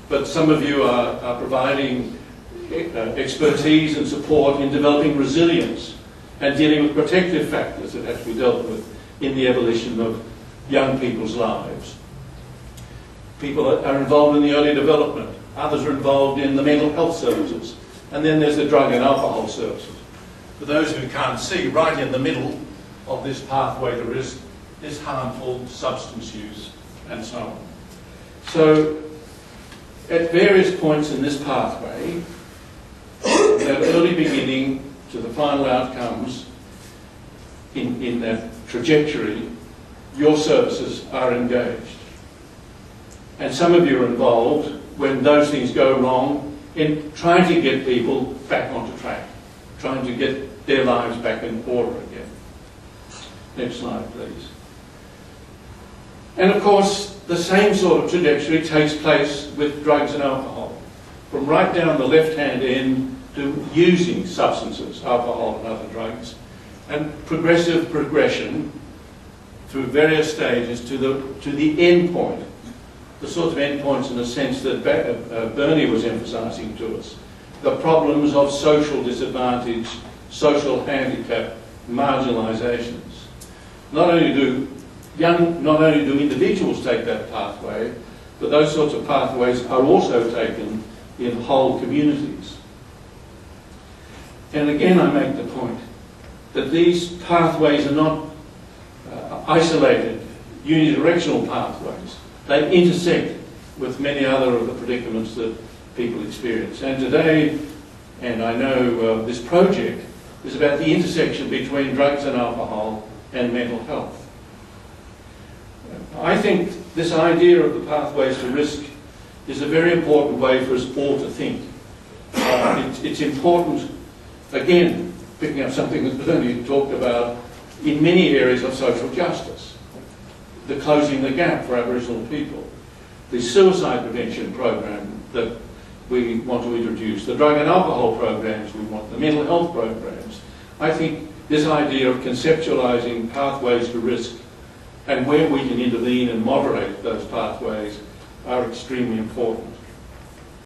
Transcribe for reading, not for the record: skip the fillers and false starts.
but some of you are providing expertise and support in developing resilience and dealing with protective factors that have to be dealt with in the evolution of young people's lives. People are involved in the early development. Others are involved in the mental health services. And then there's the drug and alcohol services. For those who can't see, right in the middle of this pathway to risk is harmful substance use and so on. So, at various points in this pathway, that early beginning to the final outcomes in that trajectory, your services are engaged. And some of you are involved when those things go wrong in trying to get people back onto track, trying to get their lives back in order again. Next slide, please. And of course, the same sort of trajectory takes place with drugs and alcohol. From right down the left-hand end to using substances, alcohol and other drugs, and progressive progression through various stages to the end point, the sort of end points in the sense that Bernie was emphasising to us, the problems of social disadvantage, social handicap, marginalisations. Not only do individuals take that pathway, but those sorts of pathways are also taken in whole communities. And again, I make the point that these pathways are not isolated, unidirectional pathways. They intersect with many other of the predicaments that people experience. And today, and I know this project is about the intersection between drugs and alcohol and mental health. I think this idea of the pathways to risk is a very important way for us all to think. It's important, again, picking up something that Bernie talked about in many areas of social justice. The closing the gap for Aboriginal people, the suicide prevention program that we want to introduce, the drug and alcohol programs we want, the mental health programs. I think this idea of conceptualising pathways to risk and where we can intervene and moderate those pathways are extremely important.